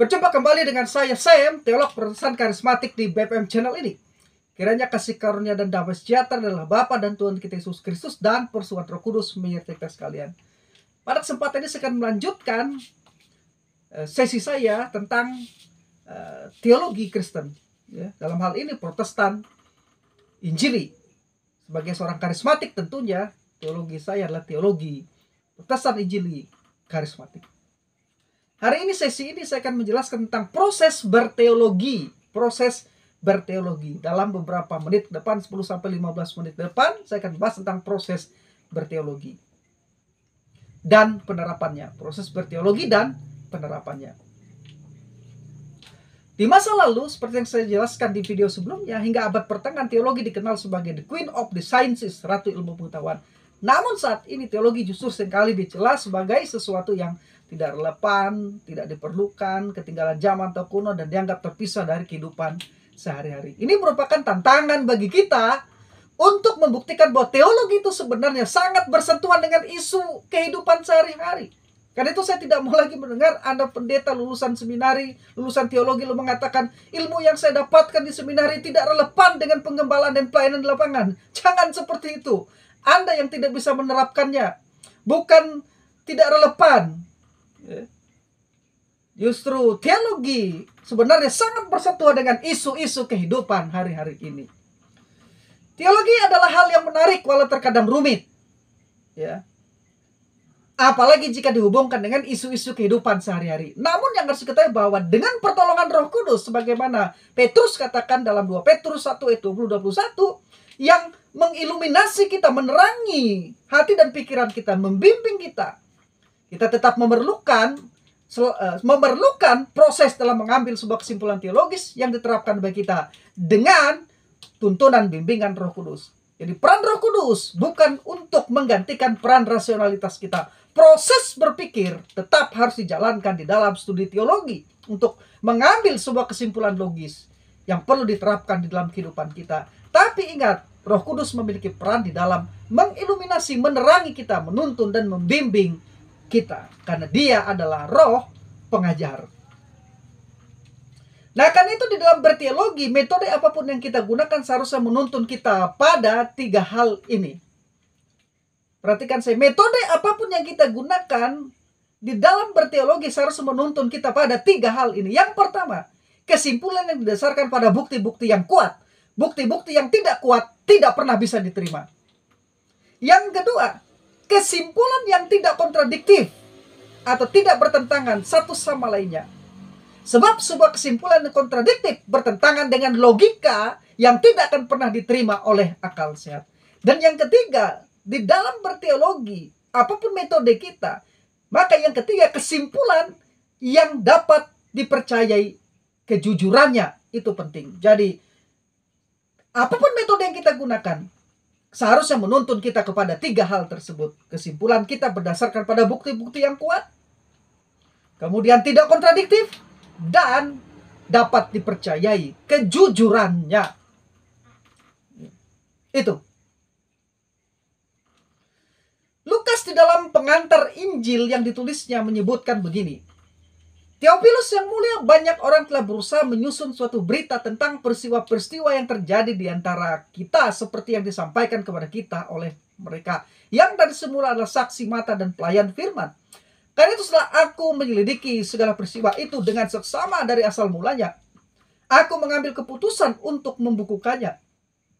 Berjumpa kembali dengan saya, Sam, teolog Protestan Karismatik di BPM Channel ini. Kiranya kasih karunia dan damai sejahtera adalah Bapa dan Tuhan kita Yesus Kristus dan persekutuan Roh Kudus menyertai kita sekalian. Pada kesempatan ini saya akan melanjutkan sesi saya tentang teologi Kristen. Ya, dalam hal ini Protestan Injili. Sebagai seorang karismatik tentunya, teologi saya adalah teologi Protestan Injili karismatik. Hari ini sesi ini saya akan menjelaskan tentang proses berteologi. Proses berteologi. Dalam beberapa menit depan, 10-15 menit depan, saya akan bahas tentang proses berteologi. Dan penerapannya. Proses berteologi dan penerapannya. Di masa lalu, seperti yang saya jelaskan di video sebelumnya, hingga abad pertengahan teologi dikenal sebagai the Queen of the Sciences, Ratu Ilmu Pengetahuan. Namun saat ini teologi justru seringkali dicela sebagai sesuatu yang tidak relevan, tidak diperlukan, ketinggalan zaman atau kuno, dan dianggap terpisah dari kehidupan sehari-hari. Ini merupakan tantangan bagi kita untuk membuktikan bahwa teologi itu sebenarnya sangat bersentuhan dengan isu kehidupan sehari-hari. Karena itu saya tidak mau lagi mendengar Anda pendeta lulusan seminari, lulusan teologi, lalu mengatakan ilmu yang saya dapatkan di seminari tidak relevan dengan pengembalaan dan pelayanan di lapangan. Jangan seperti itu. Anda yang tidak bisa menerapkannya bukan tidak relevan. Justru teologi sebenarnya sangat bersentuhan dengan isu-isu kehidupan hari-hari ini. Teologi adalah hal yang menarik walau terkadang rumit. Ya. Apalagi jika dihubungkan dengan isu-isu kehidupan sehari-hari. Namun yang harus diketahui bahwa dengan pertolongan Roh Kudus, sebagaimana Petrus katakan dalam 2 Petrus 1 ayat 20-21, yang mengiluminasi kita, menerangi hati dan pikiran kita, membimbing kita. Kita tetap memerlukan proses dalam mengambil sebuah kesimpulan teologis yang diterapkan bagi kita dengan tuntunan bimbingan Roh Kudus. Jadi peran Roh Kudus bukan untuk menggantikan peran rasionalitas kita. Proses berpikir tetap harus dijalankan di dalam studi teologi untuk mengambil sebuah kesimpulan logis yang perlu diterapkan di dalam kehidupan kita. Tapi ingat, Roh Kudus memiliki peran di dalam mengiluminasi, menerangi kita, menuntun dan membimbing kita. Karena dia adalah roh pengajar. Nah, karena itu di dalam berteologi, metode apapun yang kita gunakan seharusnya menuntun kita pada 3 hal ini. Perhatikan saya, metode apapun yang kita gunakan di dalam berteologi seharusnya menuntun kita pada 3 hal ini. Yang pertama, kesimpulan yang didasarkan pada bukti-bukti yang kuat. Bukti-bukti yang tidak kuat tidak pernah bisa diterima. Yang kedua, kesimpulan yang tidak kontradiktif atau tidak bertentangan satu sama lainnya. Sebab sebuah kesimpulan yang kontradiktif bertentangan dengan logika yang tidak akan pernah diterima oleh akal sehat. Dan yang ketiga, di dalam berteologi, apapun metode kita, maka yang ketiga, kesimpulan yang dapat dipercayai kejujurannya itu penting. Jadi, apapun metode yang kita gunakan, seharusnya menuntun kita kepada 3 hal tersebut. Kesimpulan kita berdasarkan pada bukti-bukti yang kuat, kemudian tidak kontradiktif, dan dapat dipercayai kejujurannya. Itu. Lukas di dalam pengantar Injil yang ditulisnya menyebutkan begini. Theophilus yang mulia, banyak orang telah berusaha menyusun suatu berita tentang peristiwa-peristiwa yang terjadi di antara kita seperti yang disampaikan kepada kita oleh mereka yang dari semula adalah saksi mata dan pelayan firman. Karena itu setelah aku menyelidiki segala peristiwa itu dengan seksama dari asal mulanya, aku mengambil keputusan untuk membukukannya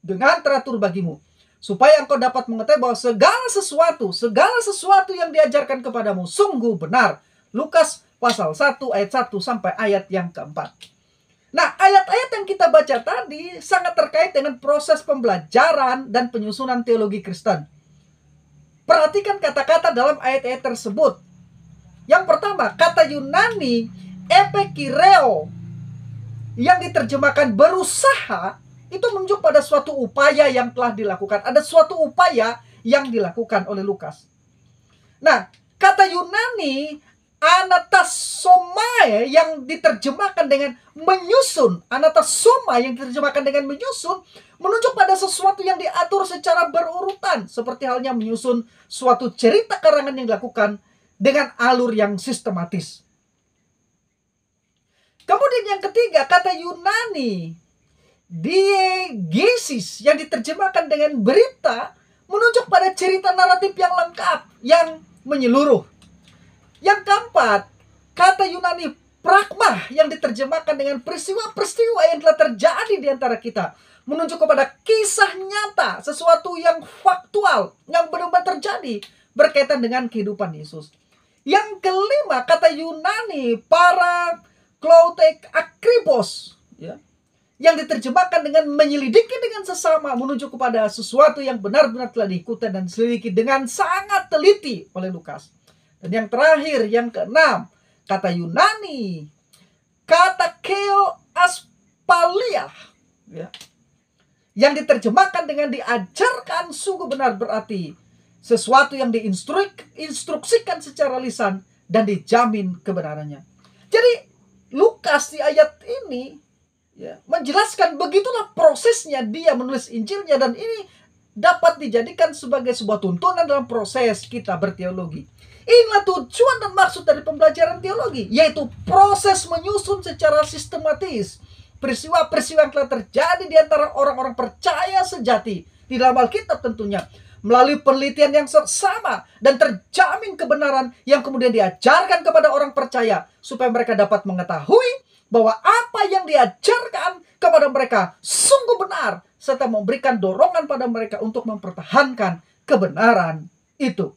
dengan teratur bagimu, supaya engkau dapat mengetahui bahwa segala sesuatu yang diajarkan kepadamu sungguh benar. Lukas pasal 1 ayat 1 sampai ayat yang keempat. Nah, ayat-ayat yang kita baca tadi sangat terkait dengan proses pembelajaran dan penyusunan teologi Kristen. Perhatikan kata-kata dalam ayat-ayat tersebut. Yang pertama, kata Yunani epikireo yang diterjemahkan berusaha itu menunjuk pada suatu upaya yang telah dilakukan. Ada suatu upaya yang dilakukan oleh Lukas. Nah, kata Yunani anatasomai yang diterjemahkan dengan menyusun, anatasoma yang diterjemahkan dengan menyusun, menunjuk pada sesuatu yang diatur secara berurutan, seperti halnya menyusun suatu cerita karangan yang dilakukan dengan alur yang sistematis. Kemudian yang ketiga, kata Yunani diegesis yang diterjemahkan dengan berita menunjuk pada cerita naratif yang lengkap, yang menyeluruh. Yang keempat, kata Yunani pragma yang diterjemahkan dengan peristiwa-peristiwa yang telah terjadi di antara kita, menunjuk kepada kisah nyata, sesuatu yang faktual, yang benar-benar terjadi berkaitan dengan kehidupan Yesus. Yang kelima, kata Yunani para klautek akribos, ya, yang diterjemahkan dengan menyelidiki dengan sesama, menunjuk kepada sesuatu yang benar-benar telah diikuti dan diselidiki dengan sangat teliti oleh Lukas. Dan yang terakhir, yang keenam, kata Yunani kata keo aspalia, ya, yang diterjemahkan dengan diajarkan sungguh benar, berarti sesuatu yang diinstruksikan secara lisan dan dijamin kebenarannya. Jadi Lukas di ayat ini, ya, menjelaskan begitulah prosesnya dia menulis Injilnya, dan ini dapat dijadikan sebagai sebuah tuntunan dalam proses kita berteologi. Inilah tujuan dan maksud dari pembelajaran teologi, yaitu proses menyusun secara sistematis peristiwa-peristiwa yang telah terjadi di antara orang-orang percaya sejati di dalam Alkitab tentunya, melalui penelitian yang seksama dan terjamin kebenaran yang kemudian diajarkan kepada orang percaya, supaya mereka dapat mengetahui bahwa apa yang diajarkan kepada mereka sungguh benar, serta memberikan dorongan pada mereka untuk mempertahankan kebenaran itu.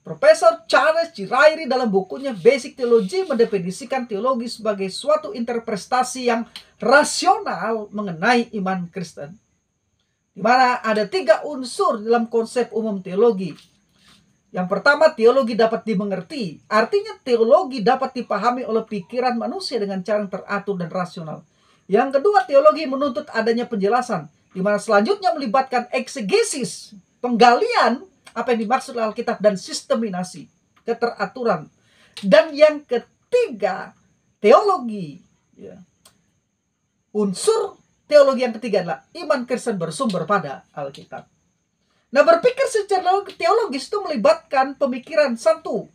Profesor Charles G. Ryrie dalam bukunya Basic Theology mendefinisikan teologi sebagai suatu interpretasi yang rasional mengenai iman Kristen, di mana ada 3 unsur dalam konsep umum teologi. Yang pertama, teologi dapat dimengerti. Artinya teologi dapat dipahami oleh pikiran manusia dengan cara yang teratur dan rasional. Yang kedua, teologi menuntut adanya penjelasan, di mana selanjutnya melibatkan eksegesis, penggalian apa yang dimaksud oleh Alkitab, dan sisteminasi, keteraturan. Dan yang ketiga, teologi, ya, unsur teologi yang ketiga adalah iman Kristen bersumber pada Alkitab. Nah, berpikir secara teologis itu melibatkan pemikiran, 1,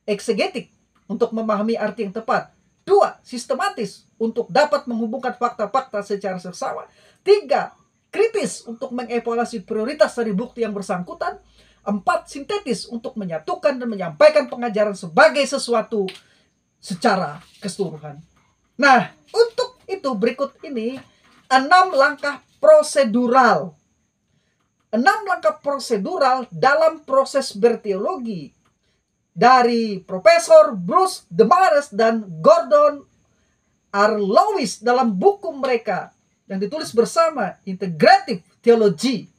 eksegetik untuk memahami arti yang tepat, 2, sistematis untuk dapat menghubungkan fakta-fakta secara seksama, 3, kritis untuk mengevaluasi prioritas dari bukti yang bersangkutan, 4, sintetis untuk menyatukan dan menyampaikan pengajaran sebagai sesuatu secara keseluruhan. Nah, untuk itu berikut ini 6 langkah prosedural. 6 langkah prosedural dalam proses berteologi dari Profesor Bruce Demarais dan Gordon R. Lewis dalam buku mereka yang ditulis bersama, Integrative Theology,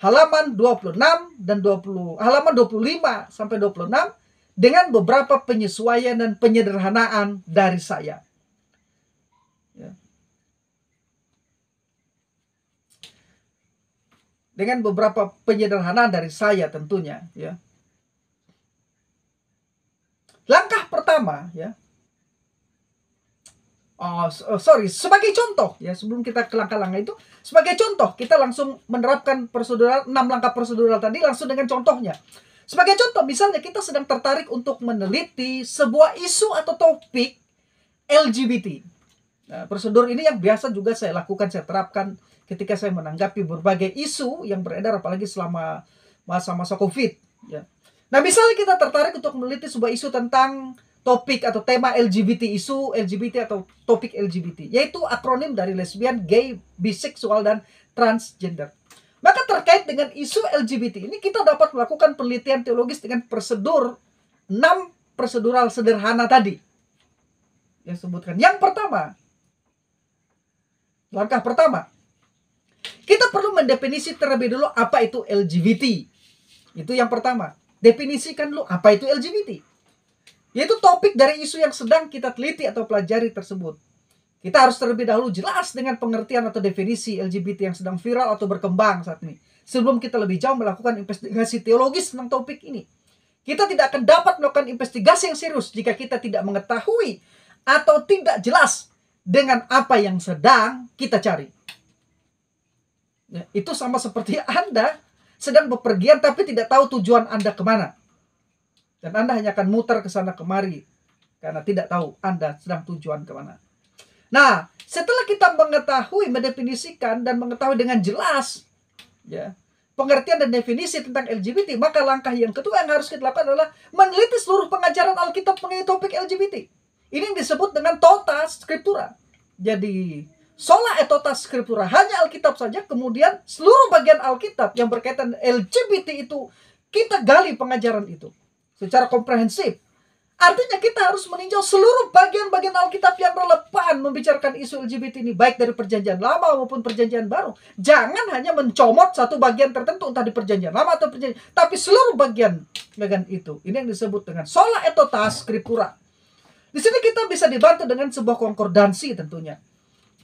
halaman 26 dan halaman 25 sampai 26, dengan beberapa penyesuaian dan penyederhanaan dari saya. Ya. Dengan beberapa penyederhanaan dari saya tentunya, ya. Langkah pertama, ya. Sebagai contoh, ya, sebelum kita ke langkah-langkah itu, sebagai contoh, kita langsung menerapkan prosedural, 6 langkah prosedural tadi langsung dengan contohnya. Sebagai contoh, misalnya kita sedang tertarik untuk meneliti sebuah isu atau topik LGBT. Nah, prosedur ini yang biasa juga saya lakukan, saya terapkan ketika saya menanggapi berbagai isu yang beredar, apalagi selama masa-masa COVID. Ya. Nah, misalnya kita tertarik untuk meneliti sebuah isu tentang topik atau tema LGBT, isu LGBT atau topik LGBT, yaitu akronim dari lesbian, gay, biseksual, dan transgender. Maka terkait dengan isu LGBT ini, kita dapat melakukan penelitian teologis dengan prosedur 6 prosedural sederhana tadi yang sebutkan. Yang pertama, langkah pertama, kita perlu mendefinisi terlebih dulu apa itu LGBT. Itu yang pertama. Definisikan dulu apa itu LGBT. Yaitu topik dari isu yang sedang kita teliti atau pelajari tersebut. Kita harus terlebih dahulu jelas dengan pengertian atau definisi LGBT yang sedang viral atau berkembang saat ini, sebelum kita lebih jauh melakukan investigasi teologis tentang topik ini. Kita tidak akan dapat melakukan investigasi yang serius jika kita tidak mengetahui atau tidak jelas dengan apa yang sedang kita cari. Ya, itu sama seperti Anda sedang bepergian tapi tidak tahu tujuan Anda kemana. Dan Anda hanya akan muter ke sana kemari karena tidak tahu Anda sedang tujuan kemana. Nah, setelah kita mengetahui, mendefinisikan, dan mengetahui dengan jelas ya pengertian dan definisi tentang LGBT, maka langkah yang kedua yang harus kita lakukan adalah meneliti seluruh pengajaran Alkitab mengenai topik LGBT. Ini yang disebut dengan tota scriptura. Jadi sola et tota scriptura, hanya Alkitab saja, kemudian seluruh bagian Alkitab yang berkaitan LGBT itu kita gali pengajaran itu secara komprehensif. Artinya kita harus meninjau seluruh bagian-bagian Alkitab yang relevan membicarakan isu LGBT ini, baik dari perjanjian lama maupun perjanjian baru. Jangan hanya mencomot satu bagian tertentu, entah di perjanjian lama atau perjanjian, tapi seluruh bagian itu. Ini yang disebut dengan sola et tota scriptura. Di sini kita bisa dibantu dengan sebuah konkordansi tentunya.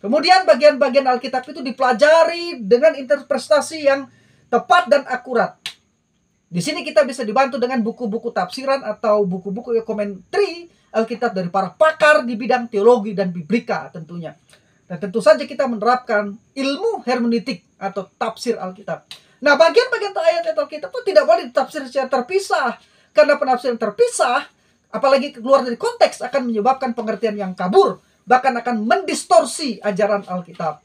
Kemudian bagian-bagian Alkitab itu dipelajari dengan interpretasi yang tepat dan akurat. Di sini kita bisa dibantu dengan buku-buku tafsiran atau buku-buku komentari Alkitab dari para pakar di bidang teologi dan biblika tentunya. Dan tentu saja kita menerapkan ilmu hermeneutik atau tafsir Alkitab. Nah, bagian-bagian ayat-ayat Alkitab itu tidak boleh ditafsir secara terpisah. Karena penafsiran terpisah, apalagi keluar dari konteks, akan menyebabkan pengertian yang kabur, bahkan akan mendistorsi ajaran Alkitab.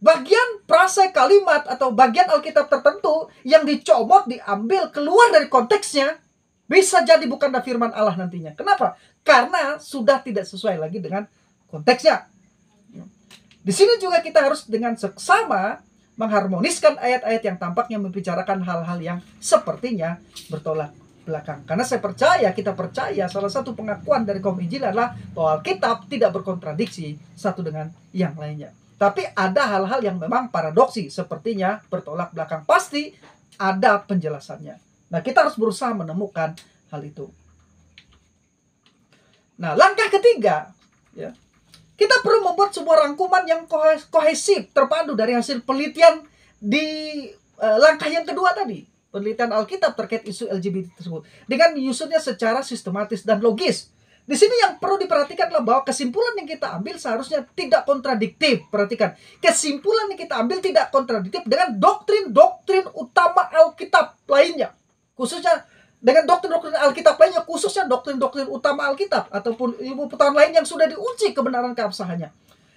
Bagian prase kalimat atau bagian Alkitab tertentu yang dicomot, diambil, keluar dari konteksnya, bisa jadi bukanlah firman Allah nantinya. Kenapa? Karena sudah tidak sesuai lagi dengan konteksnya. Di sini juga kita harus dengan seksama mengharmoniskan ayat-ayat yang tampaknya membicarakan hal-hal yang sepertinya bertolak belakang. Karena kita percaya salah satu pengakuan dari kaum Injil adalah bahwa Alkitab tidak berkontradiksi satu dengan yang lainnya. Tapi ada hal-hal yang memang paradoksi, sepertinya bertolak belakang. Pasti ada penjelasannya. Nah, kita harus berusaha menemukan hal itu. Nah, langkah ketiga, ya, kita perlu membuat sebuah rangkuman yang kohesif, terpadu dari hasil penelitian di langkah yang kedua tadi. Penelitian Alkitab terkait isu LGBT tersebut. Dengan menyusunnya secara sistematis dan logis. Di sini yang perlu diperhatikan adalah bahwa kesimpulan yang kita ambil seharusnya tidak kontradiktif. Perhatikan, kesimpulan yang kita ambil tidak kontradiktif dengan doktrin-doktrin utama Alkitab lainnya. Khususnya dengan doktrin-doktrin Alkitab lainnya, khususnya doktrin-doktrin utama Alkitab ataupun ilmu pengetahuan lain yang sudah diuji kebenaran keabsahannya.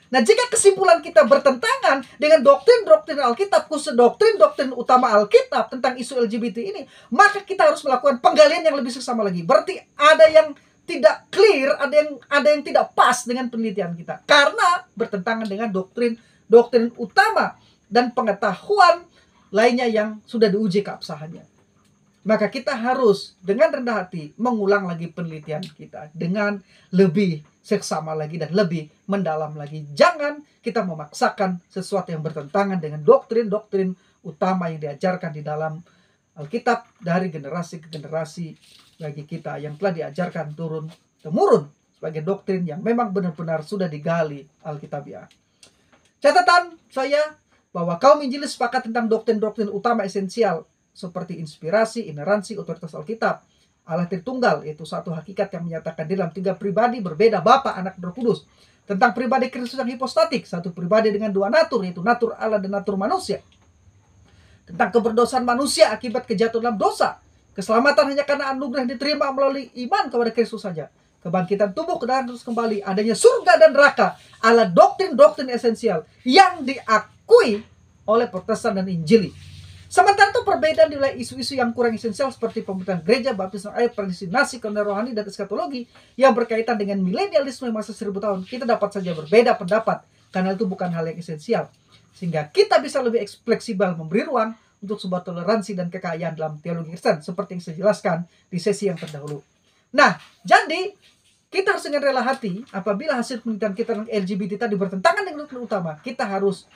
Nah, jika kesimpulan kita bertentangan dengan doktrin-doktrin Alkitab, khusus doktrin-doktrin utama Alkitab tentang isu LGBT ini, maka kita harus melakukan penggalian yang lebih seksama lagi. Berarti ada yang tidak clear, ada yang tidak pas dengan penelitian kita karena bertentangan dengan doktrin utama dan pengetahuan lainnya yang sudah diuji keabsahannya. Maka kita harus dengan rendah hati mengulang lagi penelitian kita dengan lebih seksama lagi dan lebih mendalam lagi. Jangan kita memaksakan sesuatu yang bertentangan dengan doktrin-doktrin utama yang diajarkan di dalam Alkitab dari generasi ke generasi bagi kita yang telah diajarkan turun-temurun sebagai doktrin yang memang benar-benar sudah digali Alkitabiah. Catatan saya bahwa kaum Injilis sepakat tentang doktrin-doktrin utama esensial seperti inspirasi, ineransi, otoritas Alkitab, Allah Tritunggal, yaitu satu hakikat yang menyatakan dalam tiga pribadi berbeda, Bapa, Anak, Roh Kudus. Tentang pribadi Kristus yang hipostatik, satu pribadi dengan dua natur, yaitu natur Allah dan natur manusia. Tentang keberdosaan manusia akibat kejatuhan dalam dosa. Keselamatan hanya karena anugerah yang diterima melalui iman kepada Kristus saja. Kebangkitan tubuh ke dalam terus kembali. Adanya surga dan neraka. Adalah doktrin-doktrin esensial yang diakui oleh Protestan dan Injili. Sementara itu perbedaan nilai isu-isu yang kurang esensial seperti pemerintahan gereja, baptisan air, predestinasi, kebenaran rohani, dan eskatologi yang berkaitan dengan milenialisme masa 1000 tahun. Kita dapat saja berbeda pendapat karena itu bukan hal yang esensial. Sehingga kita bisa lebih fleksibel memberi ruang untuk sebuah toleransi dan kekayaan dalam teologi Kristen seperti yang saya jelaskan di sesi yang terdahulu. Nah, jadi kita harus dengan rela hati apabila hasil penelitian kita tentang LGBT tadi bertentangan dengan doktrin utama, kita harus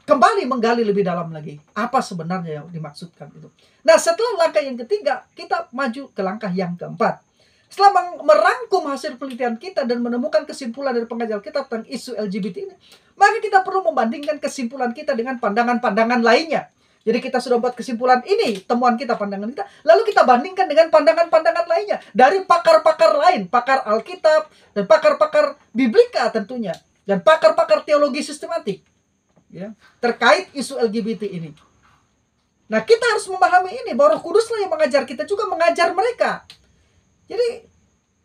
kembali menggali lebih dalam lagi apa sebenarnya yang dimaksudkan itu. Nah, setelah langkah yang ketiga, kita maju ke langkah yang keempat. Setelah merangkum hasil penelitian kita dan menemukan kesimpulan dari pengajaran kita tentang isu LGBT ini, maka kita perlu membandingkan kesimpulan kita dengan pandangan-pandangan lainnya. Jadi kita sudah buat kesimpulan ini, temuan kita, pandangan kita, lalu kita bandingkan dengan pandangan-pandangan lainnya dari pakar-pakar lain, pakar Alkitab dan pakar-pakar biblika tentunya, dan pakar-pakar teologi sistematik, ya, terkait isu LGBT ini. Nah, kita harus memahami ini bahwa Roh Kuduslah yang mengajar kita juga mengajar mereka. Jadi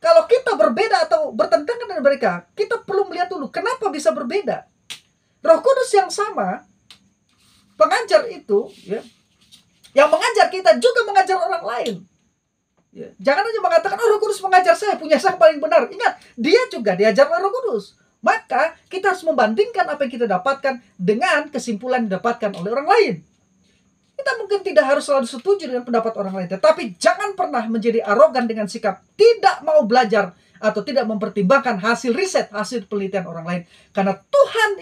kalau kita berbeda atau bertentangan dengan mereka, kita perlu melihat dulu kenapa bisa berbeda. Roh Kudus yang sama, pengajar itu, ya, yang mengajar kita juga mengajar orang lain. Ya, jangan hanya mengatakan, oh Roh Kudus mengajar saya, punya saya paling benar. Ingat, dia juga diajar oleh Roh Kudus. Maka kita harus membandingkan apa yang kita dapatkan dengan kesimpulan yang didapatkan oleh orang lain. Kita mungkin tidak harus selalu setuju dengan pendapat orang lain, tetapi jangan pernah menjadi arogan dengan sikap tidak mau belajar atau tidak mempertimbangkan hasil riset, hasil penelitian orang lain. Karena Tuhan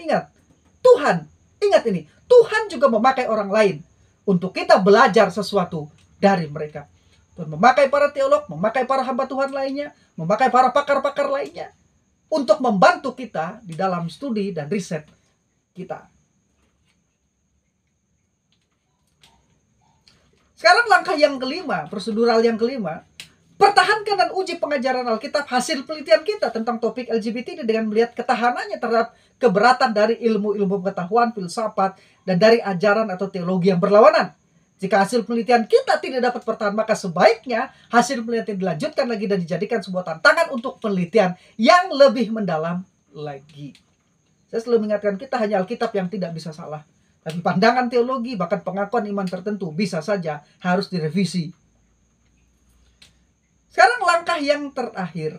ingat ini, Tuhan juga memakai orang lain untuk kita belajar sesuatu dari mereka. Tuhan memakai para teolog, memakai para hamba Tuhan lainnya, memakai para pakar-pakar lainnya untuk membantu kita di dalam studi dan riset kita. Sekarang langkah yang kelima, prosedural yang kelima, pertahankan dan uji pengajaran Alkitab hasil penelitian kita tentang topik LGBT ini dengan melihat ketahanannya terhadap keberatan dari ilmu-ilmu pengetahuan, filsafat, dan dari ajaran atau teologi yang berlawanan. Jika hasil penelitian kita tidak dapat bertahan, maka sebaiknya hasil penelitian dilanjutkan lagi dan dijadikan sebuah tantangan untuk penelitian yang lebih mendalam lagi. Saya selalu mengingatkan kita hanya Alkitab yang tidak bisa salah. Tapi pandangan teologi, bahkan pengakuan iman tertentu bisa saja harus direvisi. Sekarang langkah yang terakhir,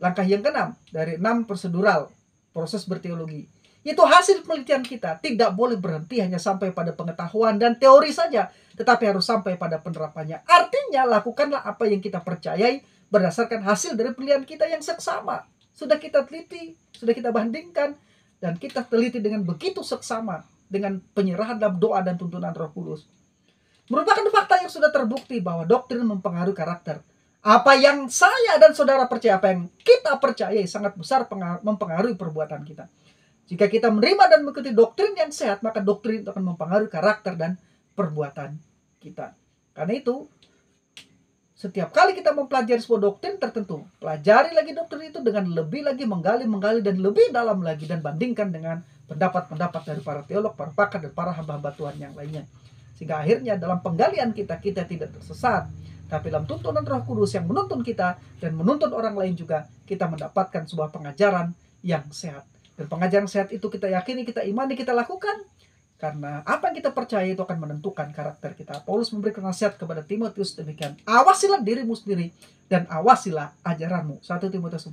langkah yang keenam dari 6 prosedural proses berteologi, itu hasil penelitian kita tidak boleh berhenti hanya sampai pada pengetahuan dan teori saja, tetapi harus sampai pada penerapannya. Artinya lakukanlah apa yang kita percayai berdasarkan hasil dari penelitian kita yang seksama. Sudah kita teliti, sudah kita bandingkan, dan kita teliti dengan begitu seksama dengan penyerahan dalam doa dan tuntunan Roh Kudus. Merupakan fakta yang sudah terbukti bahwa doktrin mempengaruhi karakter. Apa yang saya dan saudara percaya, apa yang kita percayai sangat besar mempengaruhi perbuatan kita. Jika kita menerima dan mengikuti doktrin yang sehat, maka doktrin itu akan mempengaruhi karakter dan perbuatan kita. Karena itu, setiap kali kita mempelajari sebuah doktrin tertentu, pelajari lagi doktrin itu dengan lebih lagi menggali dan lebih dalam lagi, dan bandingkan dengan pendapat-pendapat dari para teolog, para pakar, dan para hamba-hamba Tuhan yang lainnya. Sehingga akhirnya dalam penggalian kita tidak tersesat, tapi dalam tuntunan Roh Kudus yang menuntun kita dan menuntun orang lain juga, kita mendapatkan sebuah pengajaran yang sehat. Dan pengajaran sehat itu kita yakini, kita imani, kita lakukan. Karena apa yang kita percaya itu akan menentukan karakter kita. Paulus memberikan nasihat kepada Timotius demikian. Awasilah dirimu sendiri dan awasilah ajaranmu. 1 Timotius 4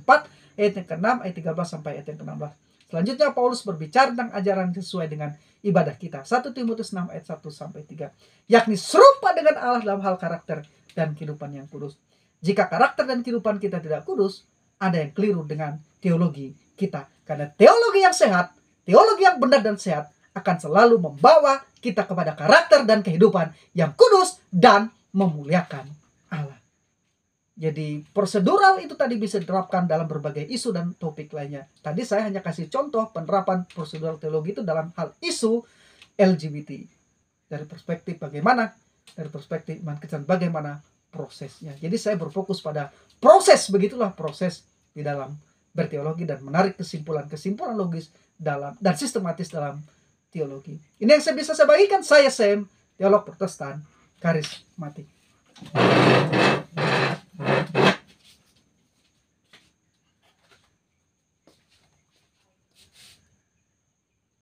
ayat yang ke-6, ayat 13 sampai ayat yang ke-16. Selanjutnya Paulus berbicara tentang ajaran sesuai dengan ibadah kita. 1 Timotius 6 ayat 1 sampai 3. Yakni serupa dengan Allah dalam hal karakter dan kehidupan yang kudus. Jika karakter dan kehidupan kita tidak kudus, ada yang keliru dengan teologi kita. Karena teologi yang sehat, teologi yang benar dan sehat akan selalu membawa kita kepada karakter dan kehidupan yang kudus dan memuliakan Allah. Jadi prosedural itu tadi bisa diterapkan dalam berbagai isu dan topik lainnya. Tadi saya hanya kasih contoh penerapan prosedural teologi itu dalam hal isu LGBT. Dari perspektif bagaimana, dari perspektif iman Kristen bagaimana prosesnya. Jadi saya berfokus pada proses, begitulah proses di dalam berteologi dan menarik kesimpulan logis dalam dan sistematis dalam teologi. Ini yang saya bisa bagikan. Saya Sam, teolog Protestan karismatik.